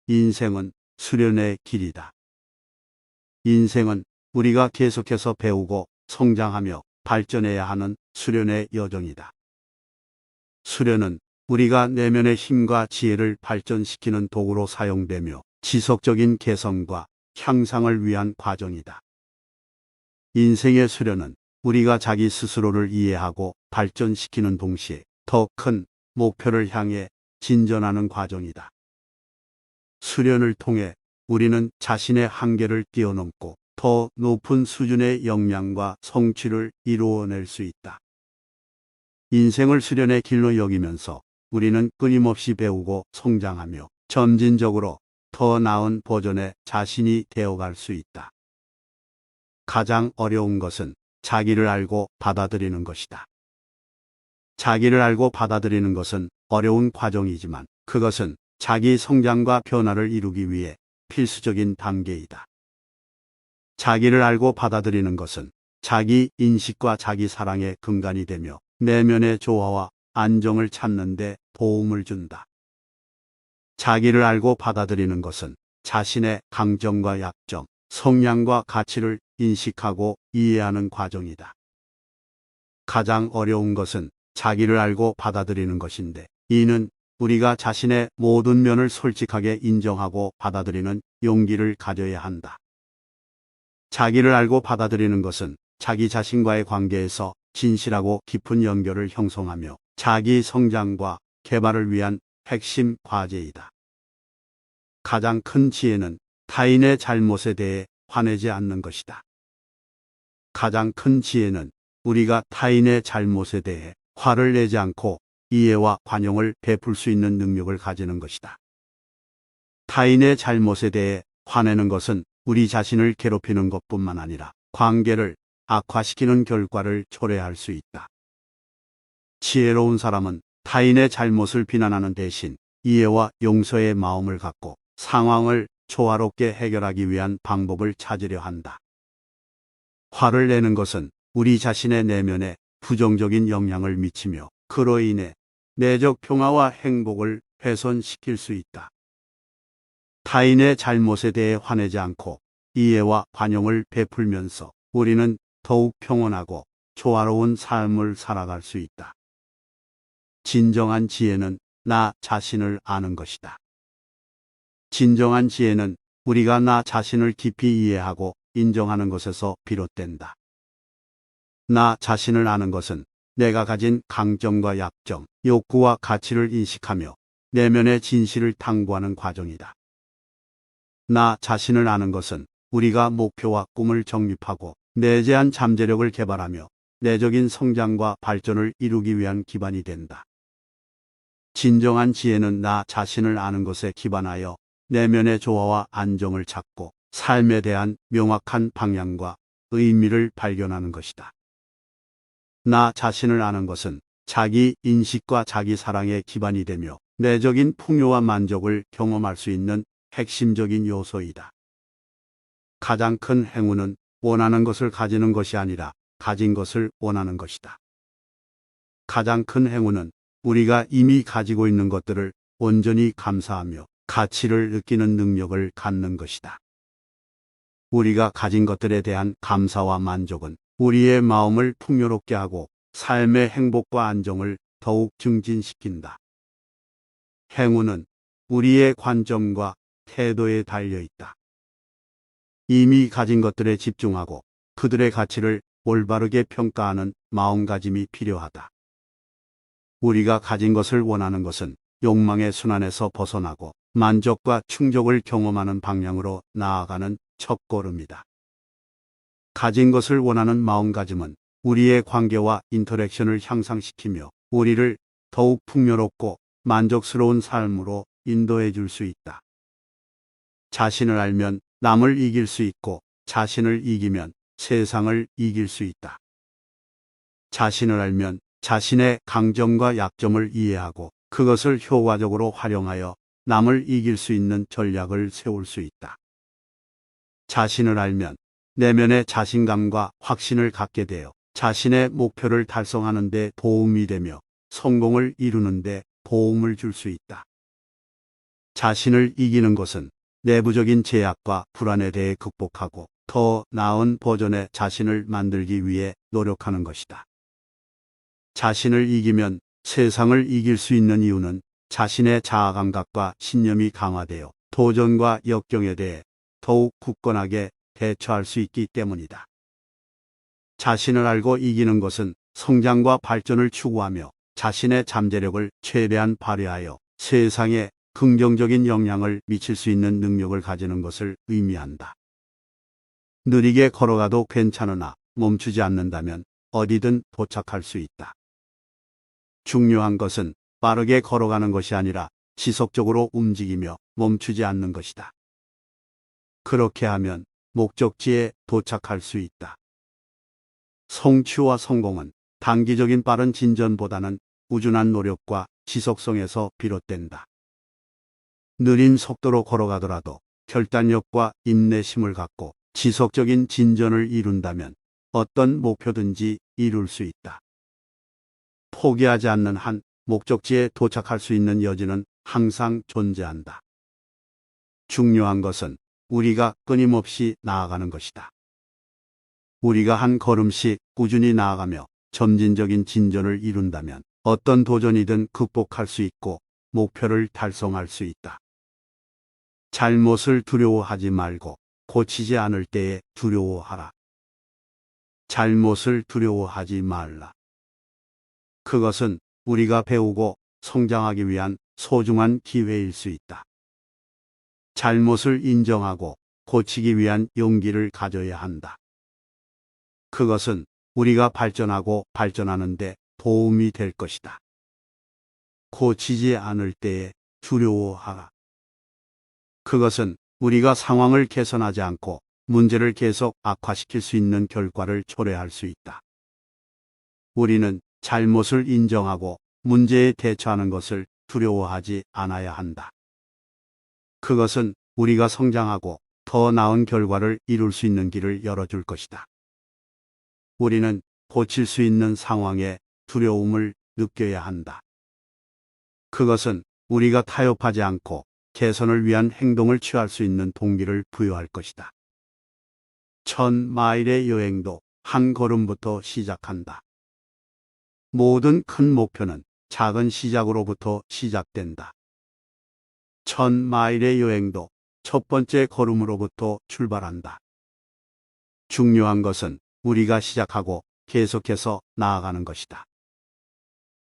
인생은 수련의 길이다. 인생은 우리가 계속해서 배우고 성장하며 발전해야 하는 수련의 여정이다. 수련은 우리가 내면의 힘과 지혜를 발전시키는 도구로 사용되며 지속적인 개선과 향상을 위한 과정이다. 인생의 수련은 우리가 자기 스스로를 이해하고 발전시키는 동시에 더 큰 목표를 향해 진전하는 과정이다. 수련을 통해 우리는 자신의 한계를 뛰어넘고 더 높은 수준의 역량과 성취를 이루어낼 수 있다. 인생을 수련의 길로 여기면서 우리는 끊임없이 배우고 성장하며 점진적으로 더 나은 버전의 자신이 되어갈 수 있다. 가장 어려운 것은 자기를 알고 받아들이는 것이다. 자기를 알고 받아들이는 것은 어려운 과정이지만 그것은 자기 성장과 변화를 이루기 위해 필수적인 단계이다. 자기를 알고 받아들이는 것은 자기 인식과 자기 사랑의 근간이 되며 내면의 조화와 안정을 찾는 데 도움을 준다. 자기를 알고 받아들이는 것은 자신의 강점과 약점, 성향과 가치를 인식하고 이해하는 과정이다. 가장 어려운 것은 자기를 알고 받아들이는 것인데 이는 우리가 자신의 모든 면을 솔직하게 인정하고 받아들이는 용기를 가져야 한다. 자기를 알고 받아들이는 것은 자기 자신과의 관계에서 진실하고 깊은 연결을 형성하며 자기 성장과 개발을 위한 핵심 과제이다. 가장 큰 지혜는 타인의 잘못에 대해 화내지 않는 것이다. 가장 큰 지혜는 우리가 타인의 잘못에 대해 화를 내지 않고 이해와 관용을 베풀 수 있는 능력을 가지는 것이다. 타인의 잘못에 대해 화내는 것은 우리 자신을 괴롭히는 것뿐만 아니라 관계를 악화시키는 결과를 초래할 수 있다. 지혜로운 사람은 타인의 잘못을 비난하는 대신 이해와 용서의 마음을 갖고 상황을 조화롭게 해결하기 위한 방법을 찾으려 한다. 화를 내는 것은 우리 자신의 내면에 부정적인 영향을 미치며 그로 인해 내적 평화와 행복을 훼손시킬 수 있다. 타인의 잘못에 대해 화내지 않고 이해와 관용을 베풀면서 우리는 더욱 평온하고 조화로운 삶을 살아갈 수 있다. 진정한 지혜는 나 자신을 아는 것이다. 진정한 지혜는 우리가 나 자신을 깊이 이해하고 인정하는 것에서 비롯된다. 나 자신을 아는 것은 내가 가진 강점과 약점, 욕구와 가치를 인식하며 내면의 진실을 탐구하는 과정이다. 나 자신을 아는 것은 우리가 목표와 꿈을 정립하고 내재한 잠재력을 개발하며 내적인 성장과 발전을 이루기 위한 기반이 된다. 진정한 지혜는 나 자신을 아는 것에 기반하여 내면의 조화와 안정을 찾고 삶에 대한 명확한 방향과 의미를 발견하는 것이다. 나 자신을 아는 것은 자기 인식과 자기 사랑의 기반이 되며 내적인 풍요와 만족을 경험할 수 있는 핵심적인 요소이다. 가장 큰 행운은 원하는 것을 가지는 것이 아니라 가진 것을 원하는 것이다. 가장 큰 행운은 우리가 이미 가지고 있는 것들을 온전히 감사하며 가치를 느끼는 능력을 갖는 것이다. 우리가 가진 것들에 대한 감사와 만족은 우리의 마음을 풍요롭게 하고 삶의 행복과 안정을 더욱 증진시킨다. 행운은 우리의 관점과 태도에 달려 있다. 이미 가진 것들에 집중하고 그들의 가치를 올바르게 평가하는 마음가짐이 필요하다. 우리가 가진 것을 원하는 것은 욕망의 순환에서 벗어나고 만족과 충족을 경험하는 방향으로 나아가는 첫걸음이다. 가진 것을 원하는 마음가짐은 우리의 관계와 인터랙션을 향상시키며 우리를 더욱 풍요롭고 만족스러운 삶으로 인도해 줄 수 있다. 자신을 알면 남을 이길 수 있고 자신을 이기면 세상을 이길 수 있다. 자신을 알면 자신의 강점과 약점을 이해하고 그것을 효과적으로 활용하여 남을 이길 수 있는 전략을 세울 수 있다. 자신을 알면 내면의 자신감과 확신을 갖게 되어 자신의 목표를 달성하는 데 도움이 되며 성공을 이루는 데 도움을 줄 수 있다. 자신을 이기는 것은 내부적인 제약과 불안에 대해 극복하고 더 나은 버전의 자신을 만들기 위해 노력하는 것이다. 자신을 이기면 세상을 이길 수 있는 이유는 자신의 자아감각과 신념이 강화되어 도전과 역경에 대해 더욱 굳건하게 대처할 수 있기 때문이다. 자신을 알고 이기는 것은 성장과 발전을 추구하며 자신의 잠재력을 최대한 발휘하여 세상에 긍정적인 영향을 미칠 수 있는 능력을 가지는 것을 의미한다. 느리게 걸어가도 괜찮으나 멈추지 않는다면 어디든 도착할 수 있다. 중요한 것은 빠르게 걸어가는 것이 아니라 지속적으로 움직이며 멈추지 않는 것이다. 그렇게 하면 목적지에 도착할 수 있다. 성취와 성공은 단기적인 빠른 진전보다는 꾸준한 노력과 지속성에서 비롯된다. 느린 속도로 걸어가더라도 결단력과 인내심을 갖고 지속적인 진전을 이룬다면 어떤 목표든지 이룰 수 있다. 포기하지 않는 한 목적지에 도착할 수 있는 여지는 항상 존재한다. 중요한 것은 우리가 끊임없이 나아가는 것이다. 우리가 한 걸음씩 꾸준히 나아가며 점진적인 진전을 이룬다면 어떤 도전이든 극복할 수 있고 목표를 달성할 수 있다. 잘못을 두려워하지 말고 고치지 않을 때에 두려워하라. 잘못을 두려워하지 말라. 그것은 우리가 배우고 성장하기 위한 소중한 기회일 수 있다. 잘못을 인정하고 고치기 위한 용기를 가져야 한다. 그것은 우리가 발전하고 발전하는 데 도움이 될 것이다. 고치지 않을 때에 두려워하라. 그것은 우리가 상황을 개선하지 않고 문제를 계속 악화시킬 수 있는 결과를 초래할 수 있다. 우리는 잘못을 인정하고 문제에 대처하는 것을 두려워하지 않아야 한다. 그것은 우리가 성장하고 더 나은 결과를 이룰 수 있는 길을 열어줄 것이다. 우리는 고칠 수 있는 상황에 두려움을 느껴야 한다. 그것은 우리가 타협하지 않고 개선을 위한 행동을 취할 수 있는 동기를 부여할 것이다. 1000마일의 여행도 한 걸음부터 시작한다. 모든 큰 목표는 작은 시작으로부터 시작된다. 1000마일의 여행도 첫 번째 걸음으로부터 출발한다. 중요한 것은 우리가 시작하고 계속해서 나아가는 것이다.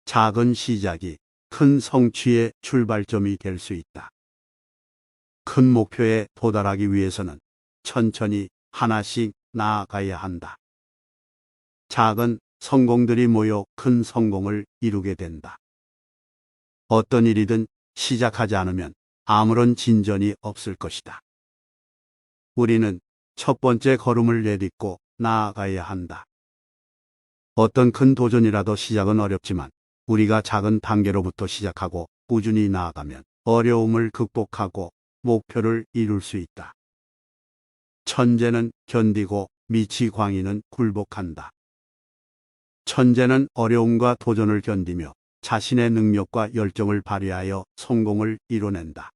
작은 시작이 큰 성취의 출발점이 될 수 있다. 큰 목표에 도달하기 위해서는 천천히 하나씩 나아가야 한다. 작은 성공들이 모여 큰 성공을 이루게 된다. 어떤 일이든 시작하지 않으면 아무런 진전이 없을 것이다. 우리는 첫 번째 걸음을 내딛고 나아가야 한다. 어떤 큰 도전이라도 시작은 어렵지만 우리가 작은 단계로부터 시작하고 꾸준히 나아가면 어려움을 극복하고 목표를 이룰 수 있다. 천재는 견디고 미치광이는 굴복한다. 천재는 어려움과 도전을 견디며 자신의 능력과 열정을 발휘하여 성공을 이뤄낸다.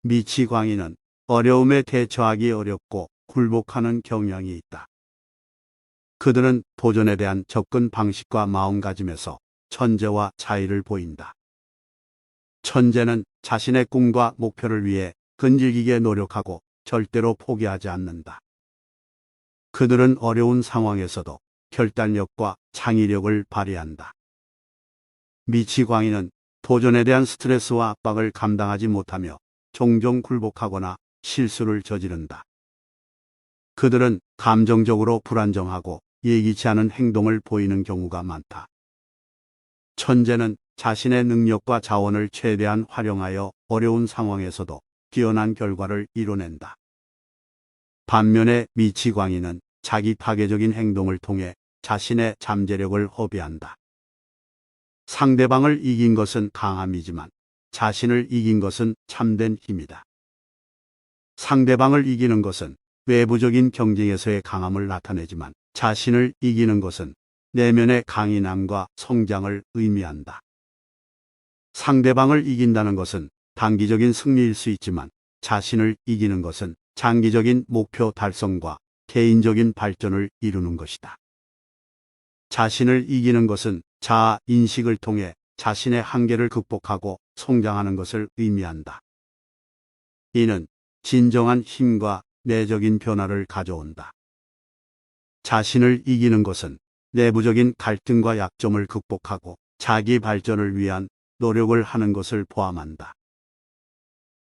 미치광이는 어려움에 대처하기 어렵고 굴복하는 경향이 있다. 그들은 도전에 대한 접근 방식과 마음가짐에서 천재와 차이를 보인다. 천재는 자신의 꿈과 목표를 위해 끈질기게 노력하고 절대로 포기하지 않는다. 그들은 어려운 상황에서도 결단력과 창의력을 발휘한다. 미치광이는 도전에 대한 스트레스와 압박을 감당하지 못하며 종종 굴복하거나 실수를 저지른다. 그들은 감정적으로 불안정하고 예기치 않은 행동을 보이는 경우가 많다. 천재는 자신의 능력과 자원을 최대한 활용하여 어려운 상황에서도 뛰어난 결과를 이뤄낸다. 반면에 미치광이는 자기 파괴적인 행동을 통해 자신의 잠재력을 허비한다. 상대방을 이긴 것은 강함이지만 자신을 이긴 것은 참된 힘이다. 상대방을 이기는 것은 외부적인 경쟁에서의 강함을 나타내지만 자신을 이기는 것은 내면의 강인함과 성장을 의미한다. 상대방을 이긴다는 것은 단기적인 승리일 수 있지만 자신을 이기는 것은 장기적인 목표 달성과 개인적인 발전을 이루는 것이다. 자신을 이기는 것은 자아 인식을 통해 자신의 한계를 극복하고 성장하는 것을 의미한다. 이는 진정한 힘과 내적인 변화를 가져온다. 자신을 이기는 것은 내부적인 갈등과 약점을 극복하고 자기 발전을 위한 노력을 하는 것을 포함한다.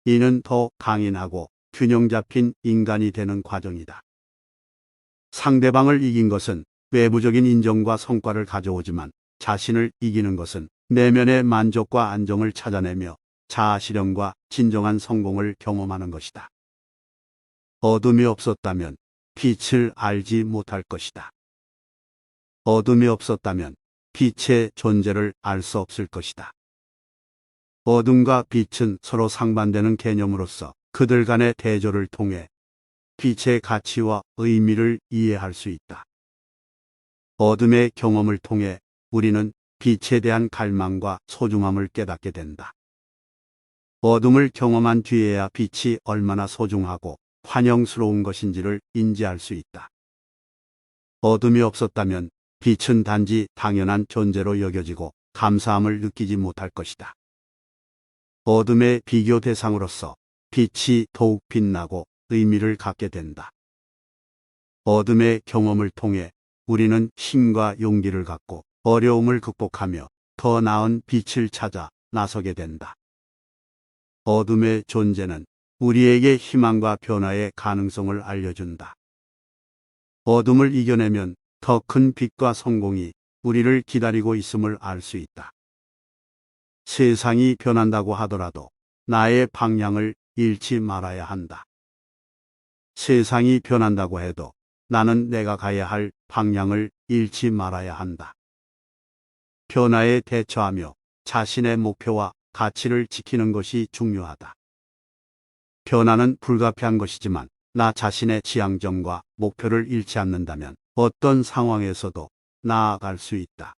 이는 더 강인하고 균형 잡힌 인간이 되는 과정이다. 상대방을 이긴 것은 외부적인 인정과 성과를 가져오지만 자신을 이기는 것은 내면의 만족과 안정을 찾아내며 자아실현과 진정한 성공을 경험하는 것이다. 어둠이 없었다면 빛을 알지 못할 것이다. 어둠이 없었다면 빛의 존재를 알 수 없을 것이다. 어둠과 빛은 서로 상반되는 개념으로서 그들 간의 대조를 통해 빛의 가치와 의미를 이해할 수 있다. 어둠의 경험을 통해 우리는 빛에 대한 갈망과 소중함을 깨닫게 된다. 어둠을 경험한 뒤에야 빛이 얼마나 소중하고 환영스러운 것인지를 인지할 수 있다. 어둠이 없었다면 빛은 단지 당연한 존재로 여겨지고 감사함을 느끼지 못할 것이다. 어둠의 비교 대상으로서 빛이 더욱 빛나고 의미를 갖게 된다. 어둠의 경험을 통해 우리는 힘과 용기를 갖고 어려움을 극복하며 더 나은 빛을 찾아 나서게 된다. 어둠의 존재는 우리에게 희망과 변화의 가능성을 알려준다. 어둠을 이겨내면 더 큰 빛과 성공이 우리를 기다리고 있음을 알 수 있다. 세상이 변한다고 하더라도 나의 방향을 잃지 말아야 한다. 세상이 변한다고 해도 나는 내가 가야 할 방향을 잃지 말아야 한다. 변화에 대처하며 자신의 목표와 가치를 지키는 것이 중요하다. 변화는 불가피한 것이지만 나 자신의 지향점과 목표를 잃지 않는다면 어떤 상황에서도 나아갈 수 있다.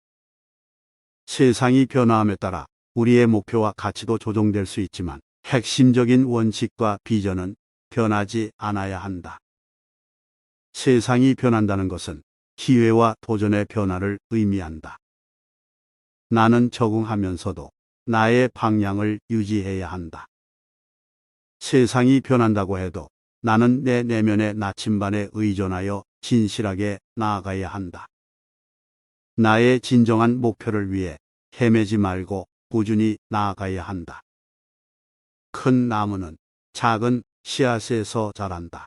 세상이 변화함에 따라 우리의 목표와 가치도 조정될 수 있지만 핵심적인 원칙과 비전은 변하지 않아야 한다. 세상이 변한다는 것은 기회와 도전의 변화를 의미한다. 나는 적응하면서도 나의 방향을 유지해야 한다. 세상이 변한다고 해도 나는 내 내면의 나침반에 의존하여 진실하게 나아가야 한다. 나의 진정한 목표를 위해 헤매지 말고 꾸준히 나아가야 한다. 큰 나무는 작은 씨앗에서 자란다.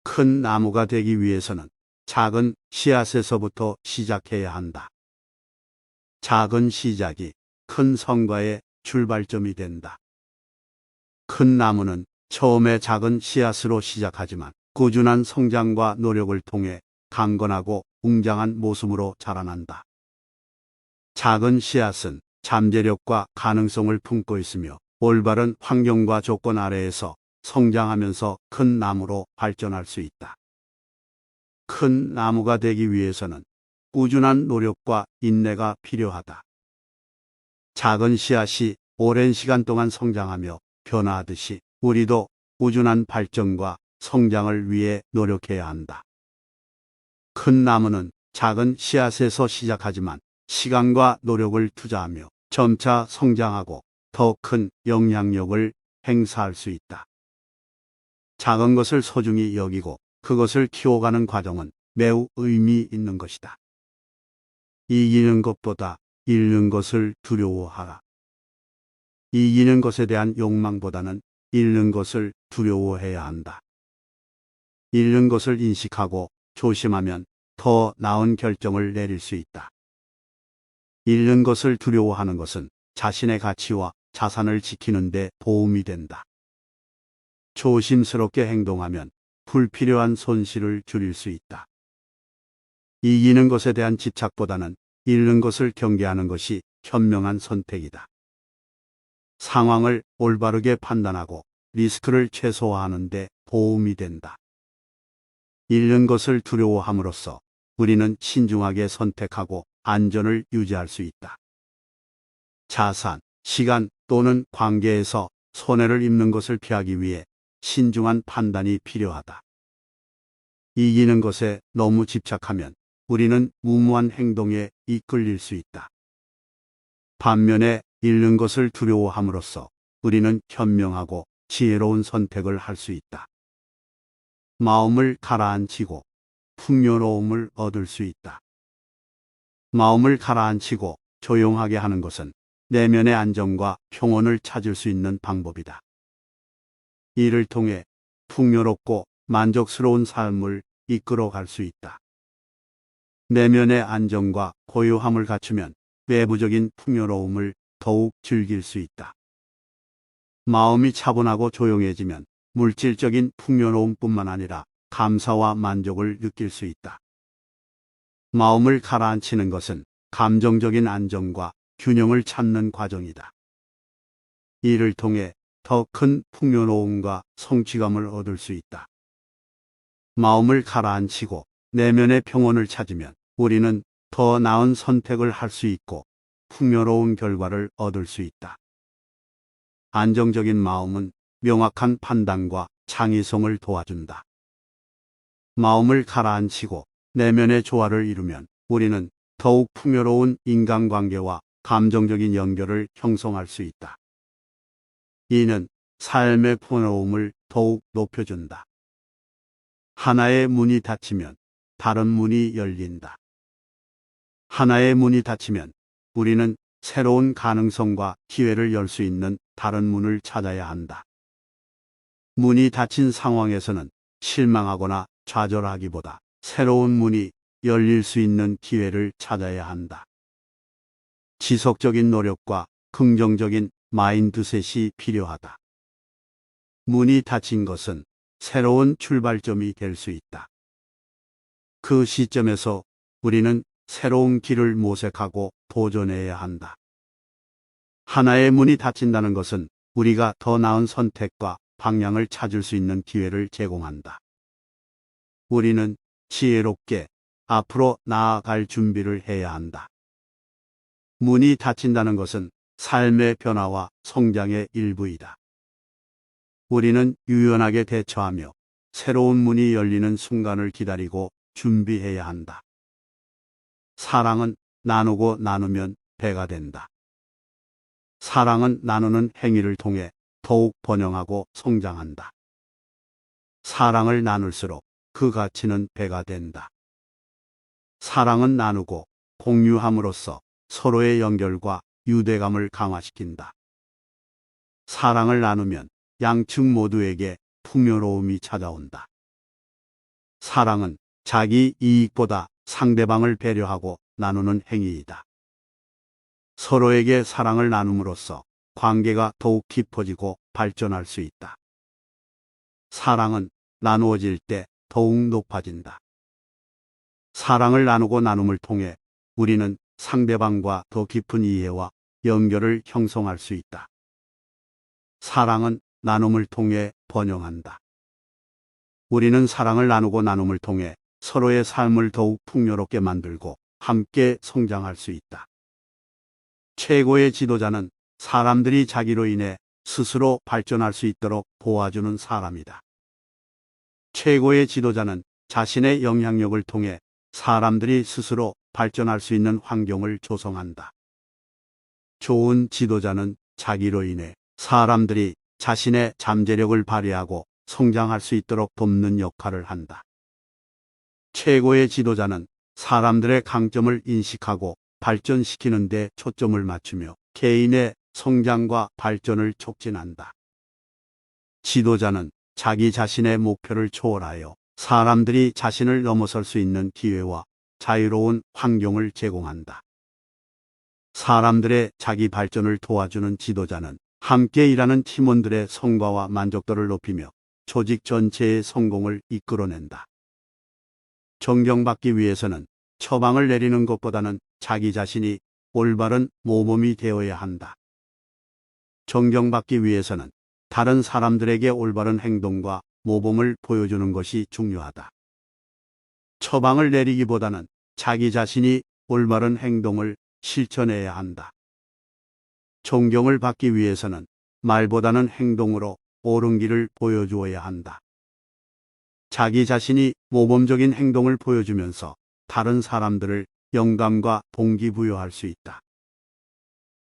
큰 나무가 되기 위해서는 작은 씨앗에서부터 시작해야 한다. 작은 시작이 큰 성과의 출발점이 된다. 큰 나무는 처음에 작은 씨앗으로 시작하지만 꾸준한 성장과 노력을 통해 강건하고 웅장한 모습으로 자라난다. 작은 씨앗은 잠재력과 가능성을 품고 있으며 올바른 환경과 조건 아래에서 성장하면서 큰 나무로 발전할 수 있다. 큰 나무가 되기 위해서는 꾸준한 노력과 인내가 필요하다. 작은 씨앗이 오랜 시간 동안 성장하며 변화하듯이 우리도 꾸준한 발전과 성장을 위해 노력해야 한다. 큰 나무는 작은 씨앗에서 시작하지만 시간과 노력을 투자하며 점차 성장하고 더 큰 영향력을 행사할 수 있다. 작은 것을 소중히 여기고 그것을 키워가는 과정은 매우 의미 있는 것이다. 이기는 것보다 잃는 것을 두려워하라. 이기는 것에 대한 욕망보다는 잃는 것을 두려워해야 한다. 잃는 것을 인식하고 조심하면 더 나은 결정을 내릴 수 있다. 잃는 것을 두려워하는 것은 자신의 가치와 자산을 지키는 데 도움이 된다. 조심스럽게 행동하면 불필요한 손실을 줄일 수 있다. 이기는 것에 대한 집착보다는 잃는 것을 경계하는 것이 현명한 선택이다. 상황을 올바르게 판단하고 리스크를 최소화하는 데 도움이 된다. 잃는 것을 두려워함으로써 우리는 신중하게 선택하고 안전을 유지할 수 있다. 자산, 시간, 또는 관계에서 손해를 입는 것을 피하기 위해 신중한 판단이 필요하다. 이기는 것에 너무 집착하면 우리는 무모한 행동에 이끌릴 수 있다. 반면에 잃는 것을 두려워함으로써 우리는 현명하고 지혜로운 선택을 할 수 있다. 마음을 가라앉히고 풍요로움을 얻을 수 있다. 마음을 가라앉히고 조용하게 하는 것은 내면의 안정과 평온을 찾을 수 있는 방법이다. 이를 통해 풍요롭고 만족스러운 삶을 이끌어갈 수 있다. 내면의 안정과 고요함을 갖추면 외부적인 풍요로움을 더욱 즐길 수 있다. 마음이 차분하고 조용해지면 물질적인 풍요로움뿐만 아니라 감사와 만족을 느낄 수 있다. 마음을 가라앉히는 것은 감정적인 안정과 균형을 찾는 과정이다. 이를 통해 더 큰 풍요로움과 성취감을 얻을 수 있다. 마음을 가라앉히고 내면의 평온을 찾으면 우리는 더 나은 선택을 할 수 있고 풍요로운 결과를 얻을 수 있다. 안정적인 마음은 명확한 판단과 창의성을 도와준다. 마음을 가라앉히고 내면의 조화를 이루면 우리는 더욱 풍요로운 인간관계와 감정적인 연결을 형성할 수 있다. 이는 삶의 풍요로움을 더욱 높여준다. 하나의 문이 닫히면 다른 문이 열린다. 하나의 문이 닫히면 우리는 새로운 가능성과 기회를 열 수 있는 다른 문을 찾아야 한다. 문이 닫힌 상황에서는 실망하거나 좌절하기보다 새로운 문이 열릴 수 있는 기회를 찾아야 한다. 지속적인 노력과 긍정적인 마인드셋이 필요하다. 문이 닫힌 것은 새로운 출발점이 될 수 있다. 그 시점에서 우리는 새로운 길을 모색하고 도전해야 한다. 하나의 문이 닫힌다는 것은 우리가 더 나은 선택과 방향을 찾을 수 있는 기회를 제공한다. 우리는 지혜롭게 앞으로 나아갈 준비를 해야 한다. 문이 닫힌다는 것은 삶의 변화와 성장의 일부이다. 우리는 유연하게 대처하며 새로운 문이 열리는 순간을 기다리고 준비해야 한다. 사랑은 나누고 나누면 배가 된다. 사랑은 나누는 행위를 통해 더욱 번영하고 성장한다. 사랑을 나눌수록 그 가치는 배가 된다. 사랑은 나누고 공유함으로써 서로의 연결과 유대감을 강화시킨다. 사랑을 나누면 양측 모두에게 풍요로움이 찾아온다. 사랑은 자기 이익보다 상대방을 배려하고 나누는 행위이다. 서로에게 사랑을 나눔으로써 관계가 더욱 깊어지고 발전할 수 있다. 사랑은 나누어질 때 더욱 높아진다. 사랑을 나누고 나눔을 통해 우리는 상대방과 더 깊은 이해와 연결을 형성할 수 있다. 사랑은 나눔을 통해 번영한다. 우리는 사랑을 나누고 나눔을 통해 서로의 삶을 더욱 풍요롭게 만들고 함께 성장할 수 있다. 최고의 지도자는 사람들이 자기로 인해 스스로 발전할 수 있도록 도와주는 사람이다. 최고의 지도자는 자신의 영향력을 통해 사람들이 스스로 발전할 수 있는 환경을 조성한다. 좋은 지도자는 자기로 인해 사람들이 자신의 잠재력을 발휘하고 성장할 수 있도록 돕는 역할을 한다. 최고의 지도자는 사람들의 강점을 인식하고 발전시키는 데 초점을 맞추며 개인의 성장과 발전을 촉진한다. 지도자는 자기 자신의 목표를 초월하여 사람들이 자신을 넘어설 수 있는 기회와 자유로운 환경을 제공한다. 사람들의 자기 발전을 도와주는 지도자는 함께 일하는 팀원들의 성과와 만족도를 높이며 조직 전체의 성공을 이끌어낸다. 존경받기 위해서는 처방을 내리는 것보다는 자기 자신이 올바른 모범이 되어야 한다. 존경받기 위해서는 다른 사람들에게 올바른 행동과 모범을 보여주는 것이 중요하다. 처방을 내리기보다는 자기 자신이 올바른 행동을 실천해야 한다. 존경을 받기 위해서는 말보다는 행동으로 옳은 길을 보여주어야 한다. 자기 자신이 모범적인 행동을 보여주면서 다른 사람들을 영감과 동기부여할 수 있다.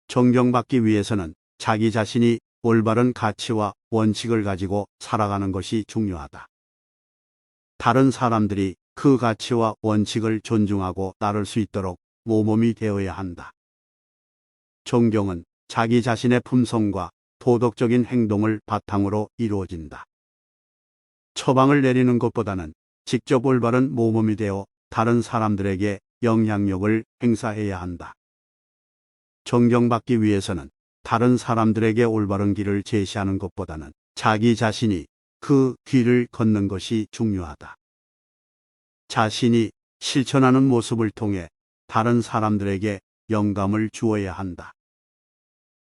존경받기 위해서는 자기 자신이 올바른 가치와 원칙을 가지고 살아가는 것이 중요하다. 다른 사람들이 그 가치와 원칙을 존중하고 따를 수 있도록 모범이 되어야 한다. 존경은 자기 자신의 품성과 도덕적인 행동을 바탕으로 이루어진다. 처방을 내리는 것보다는 직접 올바른 모범이 되어 다른 사람들에게 영향력을 행사해야 한다. 존경받기 위해서는 다른 사람들에게 올바른 길을 제시하는 것보다는 자기 자신이 그 길을 걷는 것이 중요하다. 자신이 실천하는 모습을 통해 다른 사람들에게 영감을 주어야 한다.